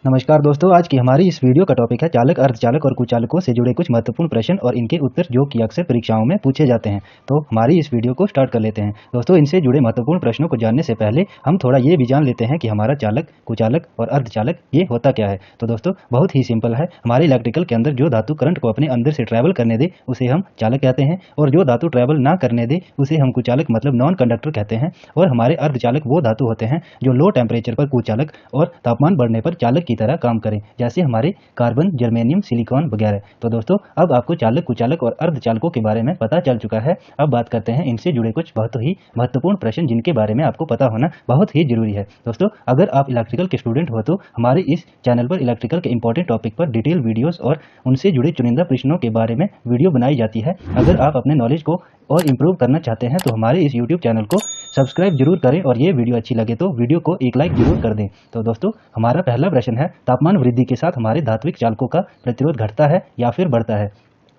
नमस्कार दोस्तों, आज की हमारी इस वीडियो का टॉपिक है चालक, अर्धचालक और कुचालकों से जुड़े कुछ महत्वपूर्ण प्रश्न और इनके उत्तर जो कि अक्सर परीक्षाओं में पूछे जाते हैं। तो हमारी इस वीडियो को स्टार्ट कर लेते हैं। दोस्तों, इनसे जुड़े महत्वपूर्ण प्रश्नों को जानने से पहले हम थोड़ा ये भी जान लेते हैं कि हमारा चालक, कुचालक और अर्धचालक ये होता क्या है। तो दोस्तों, बहुत ही सिंपल है। हमारे इलेक्ट्रिकल के अंदर जो धातु करंट को अपने अंदर से ट्रैवल करने दे उसे हम चालक कहते हैं, और जो धातु ट्रैवल ना करने दे उसे हम कुचालक मतलब नॉन कंडक्टर कहते हैं। और हमारे अर्धचालक वो धातु होते हैं जो लो टेम्परेचर पर कुचालक और तापमान बढ़ने पर चालक की तरह काम करें, जैसे हमारे कार्बन, जर्मेनियम, सिलिकॉन वगैरह। तो दोस्तों, अब आपको चालक, कुचालक और अर्धचालकों के बारे में पता चल चुका है। अब बात करते हैं इनसे जुड़े कुछ बहुत ही महत्वपूर्ण प्रश्न जिनके बारे में आपको पता होना बहुत ही जरूरी है। दोस्तों, अगर आप इलेक्ट्रिकल के स्टूडेंट हो तो हमारे इस चैनल पर इलेक्ट्रिकल के इंपॉर्टेंट टॉपिक पर डिटेल वीडियोस और उनसे जुड़े चुनिंदा प्रश्नों के बारे में वीडियो बनाई जाती है। अगर आप अपने नॉलेज को और इम्प्रूव करना चाहते हैं तो हमारे इस यूट्यूब चैनल को सब्सक्राइब जरूर करें, और ये वीडियो अच्छी लगे तो वीडियो को एक लाइक जरूर कर दें। तो दोस्तों, हमारा पहला प्रश्न है, तापमान वृद्धि के साथ हमारे धात्विक चालकों का प्रतिरोध घटता है या फिर बढ़ता है।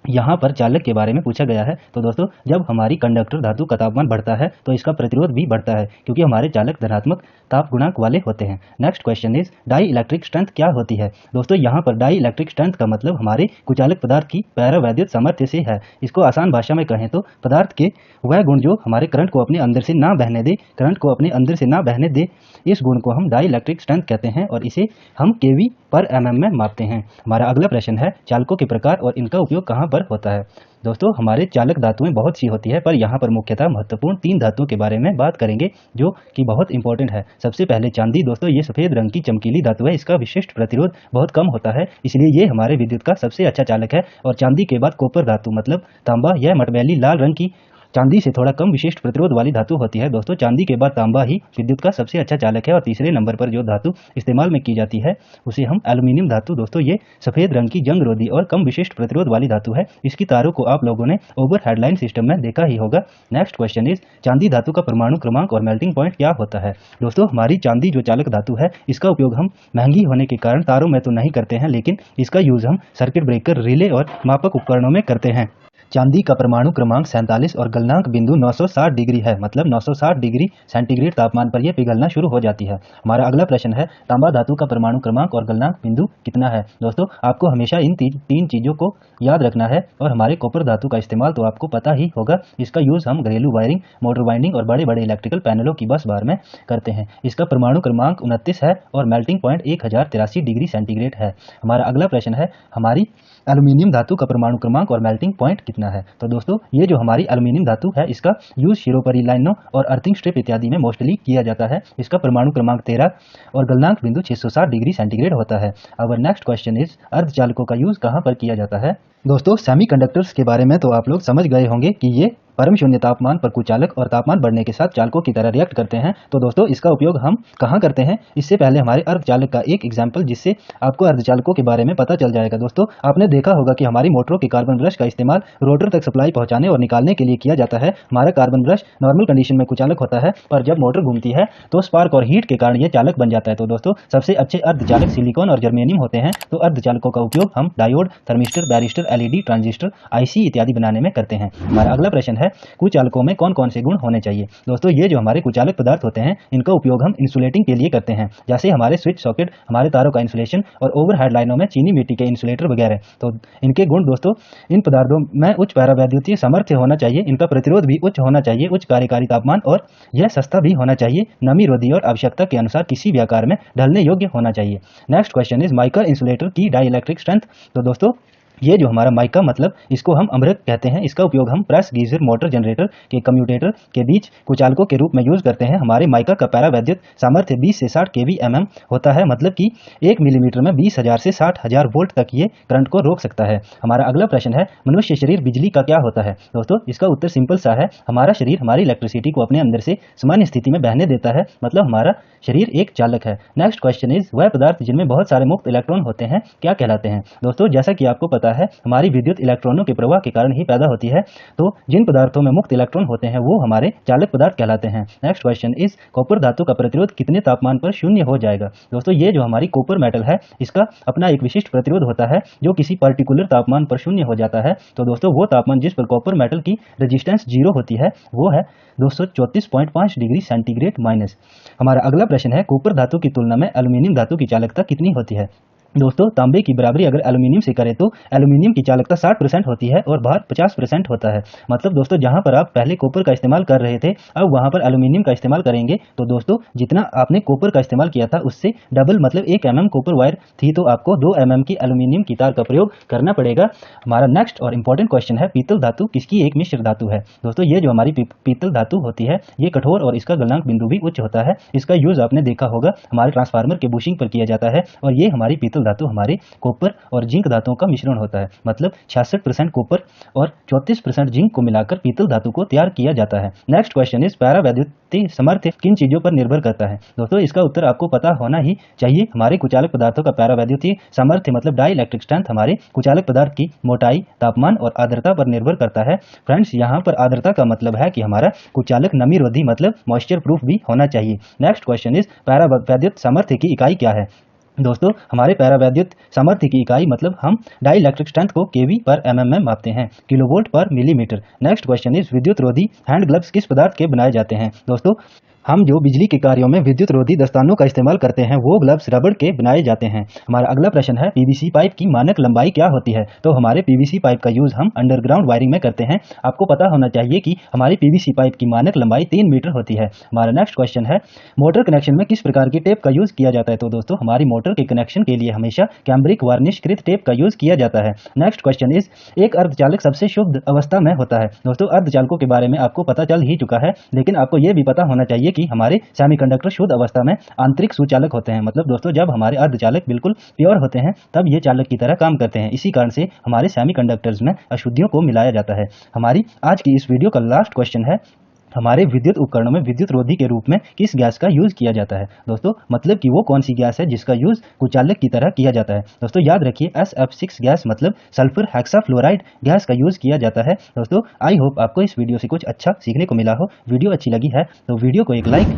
यहाँ पर चालक के बारे में पूछा गया है। तो दोस्तों, जब हमारी कंडक्टर धातु का तापमान बढ़ता है तो इसका प्रतिरोध भी बढ़ता है, क्योंकि हमारे चालक धनात्मक ताप गुणांक वाले होते हैं। Next question is, dielectric strength क्या होती है। दोस्तों, यहाँ पर डाई इलेक्ट्रिक स्ट्रेंथ का मतलब हमारे कुचालक पदार्थ की पैरावैद्युत सामर्थ्य से है। इसको आसान भाषा में कहें तो पदार्थ के वह गुण जो हमारे करंट को अपने अंदर से ना बहने दे, करंट को अपने अंदर से ना बहने दे, इस गुण को हम डाई इलेक्ट्रिक स्ट्रेंथ कहते हैं, और इसे हम केवी पर एमएम में मापते हैं। हमारा अगला प्रश्न है, चालकों के प्रकार और इनका उपयोग कहाँ पर होता है। दोस्तों, हमारे चालक धातुएं बहुत सी होती है, पर यहाँ पर मुख्यतः महत्वपूर्ण 3 धातुओं के बारे में बात करेंगे जो कि बहुत इंपॉर्टेंट है। सबसे पहले चांदी। दोस्तों, ये सफेद रंग की चमकीली धातु है। इसका विशिष्ट प्रतिरोध बहुत कम होता है, इसलिए ये हमारे विद्युत का सबसे अच्छा चालक है। और चांदी के बाद कॉपर धातु मतलब तांबा, यह मटमैली लाल रंग की चांदी से थोड़ा कम विशिष्ट प्रतिरोध वाली धातु होती है। दोस्तों, चांदी के बाद तांबा ही विद्युत का सबसे अच्छा चालक है। और तीसरे नंबर पर जो धातु इस्तेमाल में की जाती है उसे हम एल्यूमिनियम धातु। दोस्तों, ये सफेद रंग की जंग रोधी और कम विशिष्ट प्रतिरोध वाली धातु है। इसकी तारों को आप लोगों ने ओवर हेडलाइन सिस्टम में देखा ही होगा। नेक्स्ट क्वेश्चन इज, चांदी धातु का परमाणु क्रमांक और मेल्टिंग पॉइंट क्या होता है। दोस्तों, हमारी चांदी जो चालक धातु है इसका उपयोग हम महंगी होने के कारण तारों में तो नहीं करते हैं, लेकिन इसका यूज हम सर्किट ब्रेकर, रिले और मापक उपकरणों में करते हैं। चांदी का परमाणु क्रमांक 47 और गलनांक बिंदु 960 डिग्री है, मतलब 960 डिग्री सेंटीग्रेड तापमान पर यह पिघलना शुरू हो जाती है। हमारा अगला प्रश्न है, तांबा धातु का परमाणु क्रमांक और गलनांक बिंदु कितना है। दोस्तों, आपको हमेशा इन तीन चीजों को याद रखना है। और हमारे कॉपर धातु का इस्तेमाल तो आपको पता ही होगा। इसका यूज हम घरेलू वायरिंग, मोटर वाइंडिंग और बड़े बड़े इलेक्ट्रिकल पैनलों की बस बार में करते हैं। इसका परमाणु क्रमांक 29 है और मेल्टिंग पॉइंट 1083 डिग्री सेंटीग्रेड है। हमारा अगला प्रश्न है, हमारी एल्यूमिनियम धातु का परमाणु क्रमांक और मेल्टिंग पॉइंट कितना है। तो दोस्तों, ये जो हमारी एल्यूमिनियम धातु है इसका यूज शिरोपरी लाइनों और अर्थिंग स्ट्रिप इत्यादि में मोस्टली किया जाता है। इसका परमाणु क्रमांक 13 और गलनांक बिंदु 660 डिग्री सेंटीग्रेड होता है। अवर नेक्स्ट क्वेश्चन इज, अर्धचालकों का यूज कहाँ पर किया जाता है। दोस्तों, सेमीकंडक्टर्स के बारे में तो आप लोग समझ गए होंगे कि ये परम शून्य तापमान पर कुचालक और तापमान बढ़ने के साथ चालकों की तरह रिएक्ट करते हैं। तो दोस्तों, इसका उपयोग हम कहाँ करते हैं, इससे पहले हमारे अर्धचालक का एक एग्जाम्पल जिससे आपको अर्धचालकों के बारे में पता चल जाएगा। दोस्तों, आपने देखा होगा कि हमारी मोटरों के कार्बन ब्रश का इस्तेमाल रोटर तक सप्लाई पहुंचाने और निकालने के लिए किया जाता है। हमारा कार्बन ब्रश नॉर्मल कंडीशन में कुचालक होता है, पर जब मोटर घूमती है तो स्पार्क और हीट के कारण यह चालक बन जाता है। तो दोस्तों, सबसे अच्छे अर्धचालक सिलिकॉन और जर्मेनियम होते हैं। तो अर्धचालकों का उपयोग हम diode, thermistor, barrister, LED, transistor, IC इत्यादि बनाने में करते हैं। हमारा अगला प्रश्न है, कुचालकों में कौन कौन से गुण होने चाहिए। दोस्तों, ये जो हमारे कुचालक पदार्थ होते हैं इनका उपयोग हम इंसुलेटिंग के लिए करते हैं, जैसे हमारे स्विच सॉकेट, हमारे तारों का इंसुलेशन और ओवरहेड लाइनों में चीनी मिट्टी के इंसुलेटर वगैरह। तो इनके गुण दोस्तों, इन पदार्थों में उच्च पैरावैद्युतीय सामर्थ्य होना चाहिए, इनका प्रतिरोध भी उच्च होना चाहिए, उच्च कार्यकारी तापमान, और यह सस्ता भी होना चाहिए, नमी रोधी और आवश्यकता के अनुसार किसी भी आकार में ढलने योग्य होना चाहिए। Next question is, mica insulator की डाई इलेक्ट्रिक स्ट्रेंथ। तो दोस्तों, ये जो हमारा माइका मतलब इसको हम अमृत कहते हैं। इसका उपयोग हम प्रेस, गीजर, मोटर, जनरेटर के कम्यूटेटर के बीच कुचालकों के रूप में यूज करते हैं। हमारे माइका का पैरावैद्युत सामर्थ्य 20 से 60 kVmm होता है, मतलब कि 1 मिलीमीटर में 20,000 से 60,000 वोल्ट तक ये करंट को रोक सकता है। हमारा अगला प्रश्न है, मनुष्य शरीर बिजली का क्या होता है। दोस्तों, इसका उत्तर सिंपल सा है, हमारा शरीर हमारी इलेक्ट्रिसिटी को अपने अंदर से सामान्य स्थिति में बहने देता है, मतलब हमारा शरीर एक चालक है। नेक्स्ट क्वेश्चन इज, वह पदार्थ जिनमें बहुत सारे मुक्त इलेक्ट्रॉन होते हैं क्या कहलाते हैं। दोस्तों, जैसा कि आपको पता है हमारी विद्युत इलेक्ट्रॉनों के प्रवाह के कारण ही पैदा होती है, तो जिन पदार्थों में मुक्त इलेक्ट्रॉन होते हैं वो हमारे चालक पदार्थ कहलाते हैं। नेक्स्ट क्वेश्चन इज, कॉपर धातु का प्रतिरोध कितने तापमान पर शून्य हो जाएगा। दोस्तों, ये जो हमारी कॉपर मेटल है इसका अपना एक विशिष्ट प्रतिरोध होता है जो किसी पर्टिकुलर तापमान पर शून्य हो जाता है। तो दोस्तों, वो तापमान जिस पर कॉपर मेटल की रेजिस्टेंस 0 होती है वो है 234.5 डिग्री सेंटीग्रेड माइनस। हमारा अगला प्रश्न है, कॉपर धातु की तुलना में एल्यूमीनियम धातु की चालकता कितनी होती है। दोस्तों, तांबे की बराबरी अगर एल्यूमिनियम से करें तो एल्यूमिनियम की चालकता 60% होती है और भार 50% होता है। मतलब दोस्तों, जहां पर आप पहले कॉपर का इस्तेमाल कर रहे थे, अब वहां पर एल्यूमिनियम का इस्तेमाल करेंगे तो दोस्तों, जितना आपने कॉपर का इस्तेमाल किया था उससे डबल, मतलब 1 mm कॉपर वायर थी तो आपको 2 mm की एल्यूमिनियम की तार का प्रयोग करना पड़ेगा। हमारा नेक्स्ट और इंपॉर्टेंट क्वेश्चन है, पीतल धातु किसकी एक मिश्र धातु है। दोस्तों, ये जो हमारी पीतल धातु होती है, ये कठोर और इसका गलनांक बिंदु भी उच्च होता है। इसका यूज आपने देखा होगा, हमारे ट्रांसफार्मर के बुशिंग पर किया जाता है और ये हमारी पीतल धातु हमारे कॉपर और जिंक धातुओं का मिश्रण होता है। मतलब 66% कॉपर और 34% जिंक को मिलाकर पीतल धातु को तैयार किया जाता है। नेक्स्ट क्वेश्चन इज, परावैद्युतीय सामर्थ्य किन चीजों पर निर्भर करता है। दोस्तों, इसका उत्तर आपको पता होना ही चाहिए। हमारे कुचालक पदार्थों का परावैद्युतीय सामर्थ्य मतलब डाई इलेक्ट्रिक स्ट्रेंथ हमारे कुचालक पदार्थ की मोटाई, तापमान और आर्द्रता पर निर्भर करता है। फ्रेंड्स, यहाँ पर आर्द्रता का मतलब है कि हमारा कुचालक नमी रोधी मतलब मॉइस्चर प्रूफ भी होना चाहिए। नेक्स्ट क्वेश्चन इज, परावैद्युत सामर्थ्य की इकाई क्या है। दोस्तों, हमारे परावैद्युत सामर्थ्य की इकाई मतलब हम डाई इलेक्ट्रिक स्ट्रेंथ को केवी पर mm में मापते हैं, किलोवोल्ट पर मिलीमीटर। नेक्स्ट क्वेश्चन इज, विद्युत रोधी हैंड ग्लव्स किस पदार्थ के बनाए जाते हैं। दोस्तों, हम जो बिजली के कार्यों में विद्युत रोधी दस्तानों का इस्तेमाल करते हैं वो ग्लव्स रबड़ के बनाए जाते हैं। हमारा अगला प्रश्न है, पीवीसी पाइप की मानक लंबाई क्या होती है। तो हमारे पीवीसी पाइप का यूज हम अंडरग्राउंड वायरिंग में करते हैं। आपको पता होना चाहिए कि हमारी पीवीसी पाइप की मानक लंबाई 3 मीटर होती है। हमारा नेक्स्ट क्वेश्चन है, मोटर कनेक्शन में किस प्रकार की टेप का यूज किया जाता है। तो दोस्तों, हमारी मोटर के कनेक्शन के लिए हमेशा कैम्ब्रिक वार्निशकृत टेप का यूज किया जाता है। नेक्स्ट क्वेश्चन इज, एक अर्धचालक सबसे शुद्ध अवस्था में होता है। दोस्तों, अर्धचालकों के बारे में आपको पता चल ही चुका है, लेकिन आपको यह भी पता होना चाहिए कि हमारे सेमीकंडक्टर शुद्ध अवस्था में आंतरिक सुचालक होते हैं। मतलब दोस्तों, जब हमारे अर्धचालक बिल्कुल प्योर होते हैं तब ये चालक की तरह काम करते हैं। इसी कारण से हमारे सेमीकंडक्टर्स में अशुद्धियों को मिलाया जाता है। हमारी आज की इस वीडियो का लास्ट क्वेश्चन है, हमारे विद्युत उपकरणों में विद्युत रोधी के रूप में किस गैस का यूज किया जाता है। दोस्तों, मतलब कि वो कौन सी गैस है जिसका यूज कुचालक की तरह किया जाता है। दोस्तों, याद रखिए SF6 गैस मतलब सल्फर हेक्साफ्लोराइड गैस का यूज किया जाता है। दोस्तों, आई होप आपको इस वीडियो से कुछ अच्छा सीखने को मिला हो। वीडियो अच्छी लगी है तो वीडियो को एक लाइक,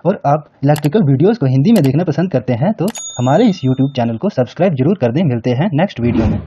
और आप इलेक्ट्रिकल वीडियोस को हिंदी में देखना पसंद करते हैं तो हमारे इस YouTube चैनल को सब्सक्राइब जरूर कर दें। मिलते हैं नेक्स्ट वीडियो में।